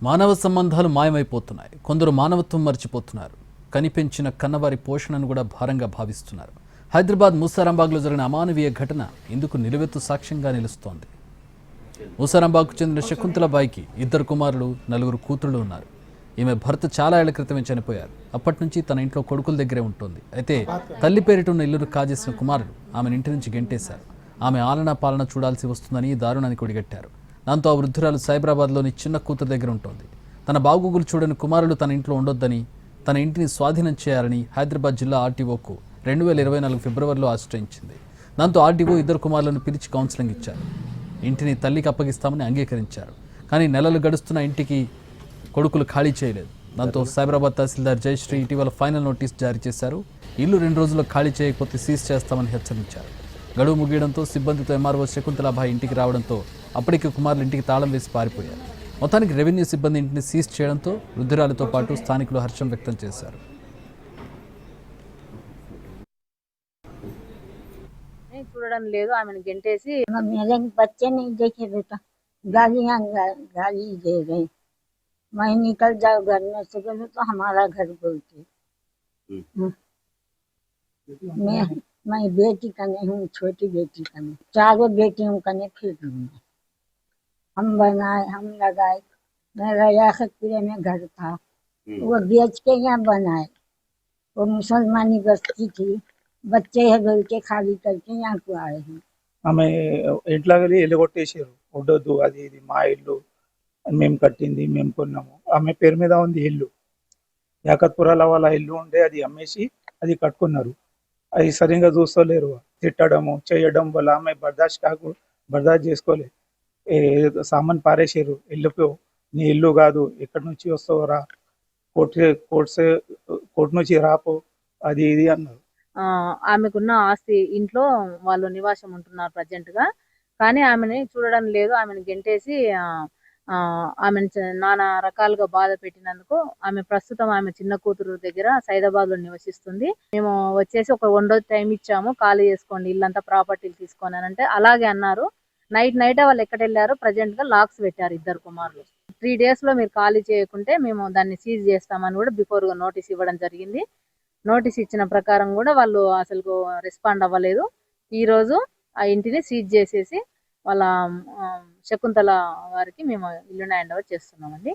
మానవ సంబంధాలు మాయమైపోతున్నాయి. కొందరు మానవత్వం మర్చిపోతున్నారు. కనిపెంచిన కన్నవారి పోషణను కూడా భారంగా భావిస్తున్నారు. హైదరాబాద్ మూసారాంబాగ్లో జరిగిన అమానవీయ ఘటన ఇందుకు నిలువెత్తు సాక్ష్యంగా నిలుస్తోంది. మూసారాంబాగ్కు చెందిన శకుంతలబాయికి 2 కుమారులు 4 కూతుళ్లు ఉన్నారు. ఈమె భర్త చాలా ఏళ్ల క్రితమే చనిపోయారు. అప్పటి నుంచి తన ఇంట్లో కొడుకుల దగ్గరే ఉంటుంది. అయితే తల్లి పేరిట ఉన్న ఇల్లును కాజేసిన కుమారులు ఆమెను ఇంటి నుంచి గెంటేశారు. ఆమె ఆలనా పాలన చూడాల్సి వస్తుందని దారుణానికి ఒడిగట్టారు. దాంతో ఆ వృద్ధురాలు సైబరాబాద్లోని చిన్న కూతురు దగ్గర ఉంటుంది. తన బాగోగులు చూడని కుమారులు తన ఇంట్లో ఉండొద్దని, తన ఇంటిని స్వాధీనం చేయాలని హైదరాబాద్ జిల్లా ఆర్టీఓకు 2024 ఫిబ్రవరిలో ఆశ్రయించింది. దాంతో ఆర్టీఓ 2 కుమారులను పిలిచి కౌన్సిలింగ్ ఇచ్చారు. ఇంటిని తల్లికి అప్పగిస్తామని అంగీకరించారు. కానీ నెలలు గడుస్తున్న ఇంటికి కొడుకులు ఖాళీ చేయలేదు. దాంతో సైబరాబాద్ తహసీల్దార్ జయశ్రీ ఇటీవల ఫైనల్ నోటీస్ జారీ చేశారు. ఇల్లు 2 రోజుల్లో ఖాళీ చేయకపోతే సీజ్ చేస్తామని హెచ్చరించారు. గడువు ముగియడంతో సిబ్బందితో ఎంఆర్ఓ శకుంతలాబాయి ఇంటికి రావడంతో అప్పటికి కుమారులు ఇంటికి తాళం వేసి పారిపోయారు. మొత్తానికి రెవెన్యూ సిబ్బంది ఇంటిని సీజ్ చేయడంతో వృద్ధురాలతో పాటు స్థానికులు హర్షం వ్యక్తం చేశారు. చూడడం లేదు, ఆమెను గెంటేసి मेरे बच्चे नहीं देखे बेटा, गाली दे रहे। मैं निकल जाओ घर में से, बोले तो हमारा घर बोलते। मैं बेटी कने हूँ, छोटी बेटी कने, चारों बेटियों कने फिर लूंगा। हम बनाए, हम लगाए। मेरा याखतपुरे में घर था, वो बेच के यहाँ बनाए। वो मुसलमानी बस्ती थी, बच्चे है बोल के खाली करके यहाँ को आए हैं। ఆమె ఇంట్లోకి వెళ్ళి కొట్టేసారు. ఉండొద్దు, అది ఇది మా ఇల్లు, మేము కట్టింది, మేము కొన్నాము. ఆమె పేరు మీద ఉంది ఇల్లు. యాకత్పురాల వాళ్ళ ఇల్లు ఉండే అది అమ్మేసి అది కట్టుకున్నారు. అది సరిగ్గా చూస్తలేరు. తిట్టడము చేయడం వల్ల ఆమె బర్దాష్ చేసుకోలే. సామాన్ పారేసారు. వెళ్ళిపో, నీ ఇల్లు కాదు, ఎక్కడి నుంచి వస్తావు రా, కోర్టు నుంచి రాపో, అది ఇది అన్నారు. ఆమెకున్న ఆస్తి ఇంట్లో వాళ్ళు నివాసం ఉంటున్నారు ప్రజెంట్ గా. కానీ ఆమెని చూడడం లేదు, ఆమెను గెంటేసి ఆమెను నానా రకాలుగా బాధ పెట్టినందుకు ప్రస్తుతం ఆమె చిన్న కూతురు దగ్గర సైదాబాద్ లో నివసిస్తుంది. మేము వచ్చేసి ఒక 1 రోజు టైం ఇచ్చాము, ఖాళీ చేసుకోండి ఇల్లంతా, ప్రాపర్టీలు తీసుకోండి అని అంటే అలాగే అన్నారు. నైట్ వాళ్ళు ఎక్కడ వెళ్ళారు, ప్రజెంట్ గా లాక్స్ పెట్టారు 2 కుమారులు. 3 days లో మీరు ఖాళీ చేయకుంటే మేము దాన్ని సీజ్ చేస్తామని కూడా బిఫోర్ గా నోటీస్ ఇవ్వడం జరిగింది. నోటీస్ ఇచ్చిన ప్రకారం కూడా వాళ్ళు అసలు రెస్పాండ్ అవ్వలేదు. ఈ రోజు ఆ ఇంటిని సీజ్ చేసేసి వాళ్ళ శకుంతల వారికి మేము ఇల్లుని హ్యాండ్ ఓవర్ చేస్తున్నామండి.